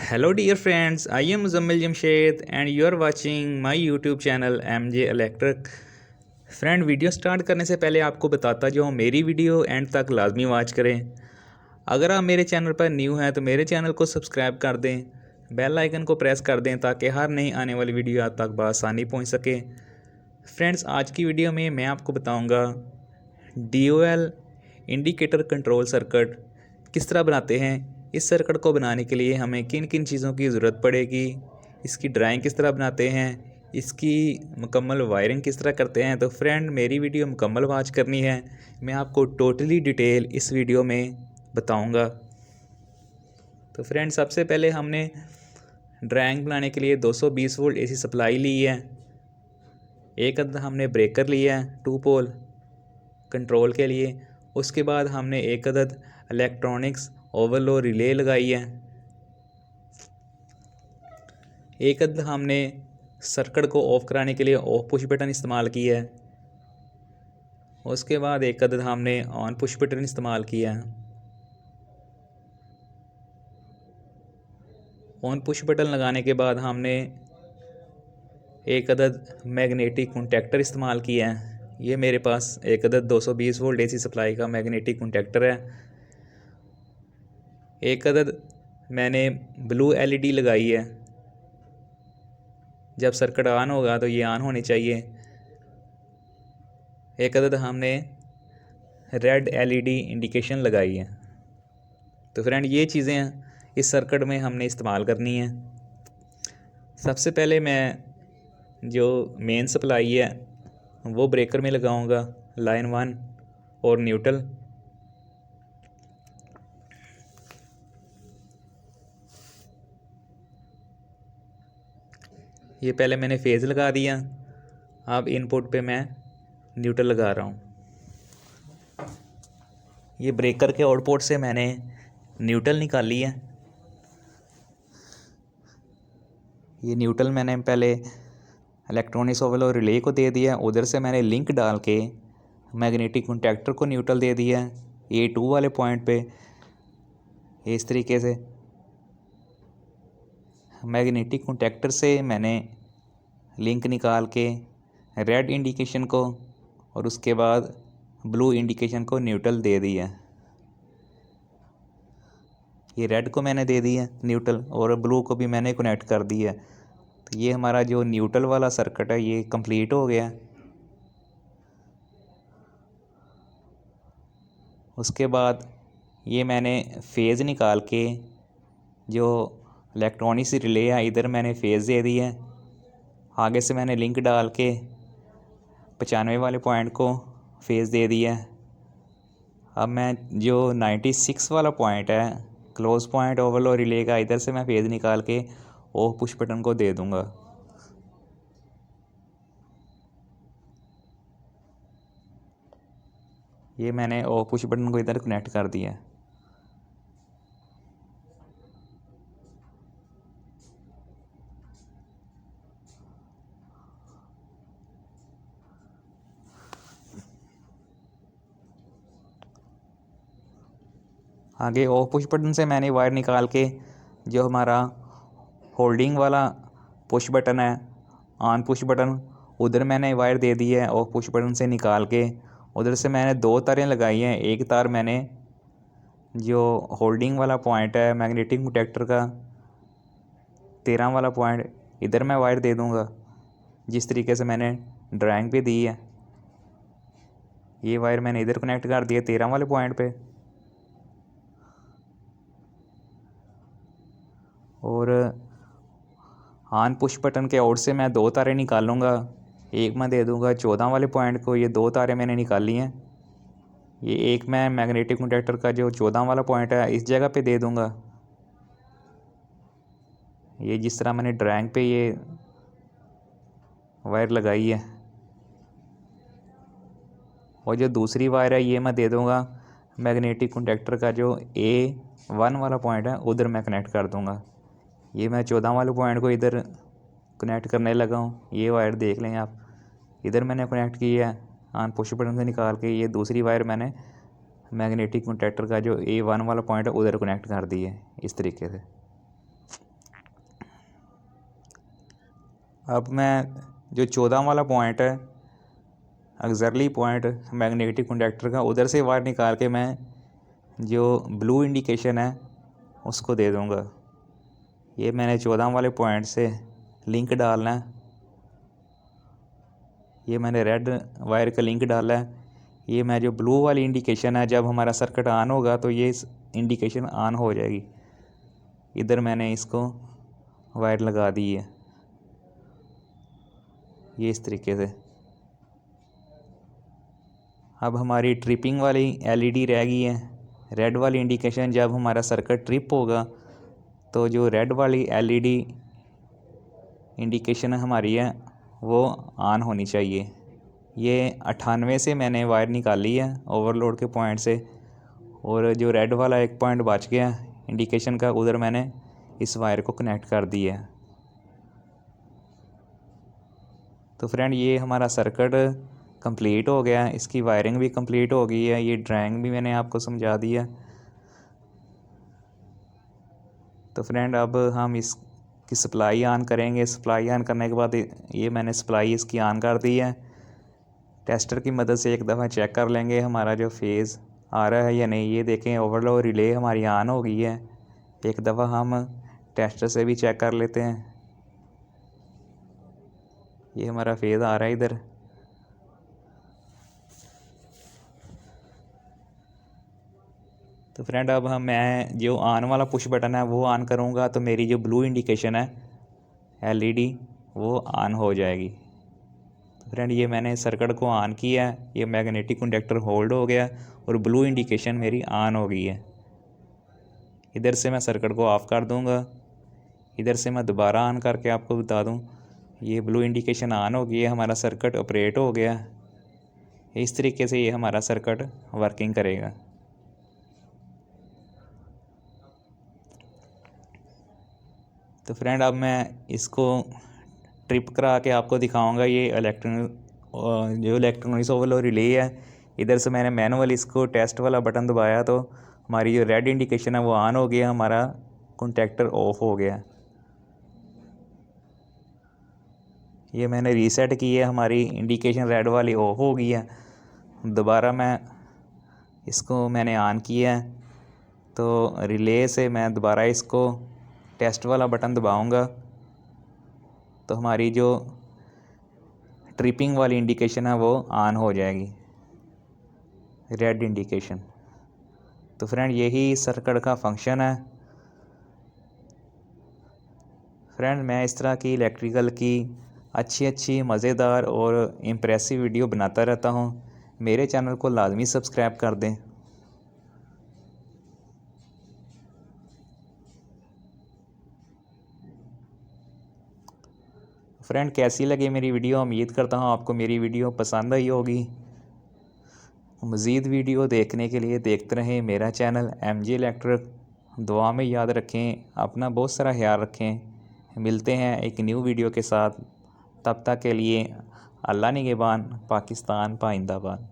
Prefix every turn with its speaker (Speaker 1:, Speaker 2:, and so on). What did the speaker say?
Speaker 1: Hello dear friends, I am Muzammil Jamshed and you are watching my YouTube channel MJ Electric। Friend, video start करने से पहले आपको बताता जाऊँ, मेरी वीडियो एंड तक लाजमी वॉच करें। अगर आप मेरे चैनल पर न्यू हैं तो मेरे चैनल को सब्सक्राइब कर दें, बेल आइकन को प्रेस कर दें ताकि हर नई आने वाली वीडियो आप तक बआसानी पहुँच सके। फ्रेंड्स, आज की वीडियो में मैं आपको बताऊँगा DOL इंडिकेटर कंट्रोल सर्किट किस तरह बनाते हैं। इस सर्किट को बनाने के लिए हमें किन किन चीज़ों की ज़रूरत पड़ेगी, इसकी ड्राइंग किस तरह बनाते हैं, इसकी मुकम्मल वायरिंग किस तरह करते हैं। तो फ्रेंड, मेरी वीडियो मुकम्मल वॉच करनी है, मैं आपको टोटली डिटेल इस वीडियो में बताऊंगा। तो फ्रेंड, सबसे पहले हमने ड्राइंग बनाने के लिए 220 वोल्ट AC सप्लाई ली है। एक अदद हमने ब्रेकर लिया है 2 पोल कंट्रोल के लिए। उसके बाद हमने एक अदद इलेक्ट्रॉनिक्स ओवरलोड रिले लगाई है। एक अदद हमने सर्किट को ऑफ कराने के लिए ऑफ पुश बटन इस्तेमाल किया है। उसके बाद एक अदद हमने ऑन पुश बटन इस्तेमाल किया है। ऑन पुश बटन लगाने के बाद हमने एक अदद मैग्नेटिक कॉन्टैक्टर इस्तेमाल किया है। ये मेरे पास एक अदद 220 वोल्ट AC सप्लाई का मैग्नेटिक कॉन्टैक्टर है। एक अदद मैंने ब्लू LED लगाई है, जब सर्किट ऑन होगा तो ये ऑन होनी चाहिए। एक अदद हमने रेड LED इंडिकेशन लगाई है। तो फ्रेंड, ये चीज़ें इस सर्किट में हमने इस्तेमाल करनी है। सबसे पहले मैं जो मेन सप्लाई है वो ब्रेकर में लगाऊंगा, लाइन 1 और न्यूट्रल। ये पहले मैंने फेज़ लगा दिया, अब इनपुट पे मैं न्यूट्रल लगा रहा हूँ। ये ब्रेकर के आउटपुट से मैंने न्यूट्रल निकाली है। ये न्यूट्रल मैंने पहले इलेक्ट्रॉनिक्स ओवरलोड रिले को दे दिया, उधर से मैंने लिंक डाल के मैग्नेटिक कॉन्टैक्टर को न्यूट्रल दे दिया A2 वाले पॉइंट पे। इस तरीके से मैग्नेटिक कॉन्टैक्टर से मैंने लिंक निकाल के रेड इंडिकेशन को और उसके बाद ब्लू इंडिकेशन को न्यूट्रल दे दिया। ये रेड को मैंने दे दिया न्यूट्रल और ब्लू को भी मैंने कनेक्ट कर दिया। तो ये हमारा जो न्यूट्रल वाला सर्किट है ये कंप्लीट हो गया। उसके बाद ये मैंने फेज़ निकाल के जो इलेक्ट्रॉनिक्स रिले है इधर मैंने फेज़ दे दिया है। आगे से मैंने लिंक डाल के 95 वाले पॉइंट को फेज़ दे दिया है। अब मैं जो 96 वाला पॉइंट है क्लोज पॉइंट ओवरलोड रिले का, इधर से मैं फेज़ निकाल के ऑफ पुश बटन को दे दूंगा। ये मैंने ऑफ पुश बटन को इधर कनेक्ट कर दिया है। आगे ऑफ पुश बटन से मैंने वायर निकाल के जो हमारा होल्डिंग वाला पुश बटन है ऑन पुश बटन, उधर मैंने वायर दे दी है। ऑफ पुश बटन से निकाल के उधर से मैंने 2 तारें लगाई हैं। एक तार मैंने जो होल्डिंग वाला पॉइंट है मैग्नेटिक कॉन्टैक्टर का 13 वाला पॉइंट, इधर मैं वायर दे दूंगा जिस तरीके से मैंने ड्राइंग पे दी है। ये वायर मैंने इधर कनेक्ट कर दिया 13 वाले पॉइंट पे। और ऑन पुश बटन के आउट से मैं 2 तारें निकालूंगा। एक मैं दे दूंगा 14 वाले पॉइंट को, ये 2 तारें मैंने निकाली हैं। ये एक मैं मैग्नेटिक कॉन्टैक्टर का जो 14 वाला पॉइंट है इस जगह पे दे दूंगा। ये जिस तरह मैंने ड्राइंग पे ये वायर लगाई है। और जो दूसरी वायर है ये मैं दे दूंगा मैग्नेटिक कॉन्टैक्टर का जो A1 वाला पॉइंट है उधर मैं कनेक्ट कर दूंगा। ये मैं 14 वाले पॉइंट को इधर कनेक्ट करने लगा हूँ। ये वायर देख लें आप, इधर मैंने कनेक्ट किया है ऑन पुश बटन से निकाल के। ये दूसरी वायर मैंने मैग्नेटिक कॉन्टैक्टर का जो A1 वाला पॉइंट है उधर कनेक्ट कर दी है इस तरीके से। अब मैं जो 14 वाला पॉइंट है, ऑक्सिलरी पॉइंट मैग्नेटिक कंडक्टर का, उधर से वायर निकाल के मैं जो ब्लू इंडिकेशन है उसको दे दूंगा। ये मैंने 14 वाले पॉइंट से लिंक डालना है। ये मैंने रेड वायर का लिंक डाला है। ये मैं जो ब्लू वाली इंडिकेशन है, जब हमारा सर्किट ऑन होगा तो ये इंडिकेशन ऑन हो जाएगी। इधर मैंने इसको वायर लगा दी है, ये इस तरीके से। अब हमारी ट्रिपिंग वाली एलईडी रह गई है। रेड वाली इंडिकेशन, जब हमारा सर्किट ट्रिप होगा तो जो रेड वाली एलईडी इंडिकेशन हमारी है वो ऑन होनी चाहिए। ये 98 से मैंने वायर निकाली है ओवरलोड के पॉइंट से, और जो रेड वाला एक पॉइंट बच गया इंडिकेशन का, उधर मैंने इस वायर को कनेक्ट कर दिया है। तो फ्रेंड, ये हमारा सर्किट कंप्लीट हो गया है। इसकी वायरिंग भी कंप्लीट हो गई है। ये ड्राइंग भी मैंने आपको समझा दिया। तो फ्रेंड, अब हम इसकी सप्लाई ऑन करेंगे। सप्लाई ऑन करने के बाद ये मैंने सप्लाई इसकी ऑन कर दी है। टेस्टर की मदद से एक दफ़ा चेक कर लेंगे हमारा जो फेज़ आ रहा है या नहीं। ये देखें, ओवरलोड रिले हमारी ऑन हो गई है। एक दफ़ा हम टेस्टर से भी चेक कर लेते हैं। ये हमारा फेज़ आ रहा है इधर। तो फ्रेंड, अब मैं जो ऑन वाला पुश बटन है वो ऑन करूँगा तो मेरी जो ब्लू इंडिकेशन है एलईडी वो ऑन हो जाएगी। तो फ्रेंड, ये मैंने सर्किट को ऑन किया है। ये मैग्नेटिक कंडक्टर होल्ड हो गया और ब्लू इंडिकेशन मेरी ऑन हो गई है। इधर से मैं सर्किट को ऑफ़ कर दूँगा। इधर से मैं दोबारा ऑन करके आपको बता दूँ, ये ब्लू इंडिकेशन ऑन हो गई है, हमारा सर्किट ऑपरेट हो गया। इस तरीके से ये हमारा सर्किट वर्किंग करेगा। तो फ्रेंड, अब मैं इसको ट्रिप करा के आपको दिखाऊंगा। ये जो इलेक्ट्रॉनिक्स ओवरलोड रिले है, इधर से मैंने मैनुअल इसको टेस्ट वाला बटन दबाया तो हमारी जो रेड इंडिकेशन है वो ऑन हो गया, हमारा कॉन्टैक्टर ऑफ हो गया। ये मैंने रीसेट की है, हमारी इंडिकेशन रेड वाली ऑफ हो गई है। दोबारा इसको मैंने ऑन किया है तो रिले से मैं दोबारा इसको टेस्ट वाला बटन दबाऊंगा तो हमारी जो ट्रिपिंग वाली इंडिकेशन है वो ऑन हो जाएगी, रेड इंडिकेशन। तो फ्रेंड, यही सर्किट का फंक्शन है। फ्रेंड, मैं इस तरह की इलेक्ट्रिकल की अच्छी मज़ेदार और इम्प्रेसिव वीडियो बनाता रहता हूँ। मेरे चैनल को लाजमी सब्सक्राइब कर दें। फ्रेंड, कैसी लगी मेरी वीडियो? उम्मीद करता हूँ आपको मेरी वीडियो पसंद आई होगी। मज़ीद वीडियो देखने के लिए देखते रहें मेरा चैनल MJ इलेक्ट्रिक। दुआ में याद रखें, अपना बहुत सारा ख्याल रखें। मिलते हैं एक न्यू वीडियो के साथ। तब तक के लिए अल्लाह निगहबान, पाकिस्तान पाइंदाबाद।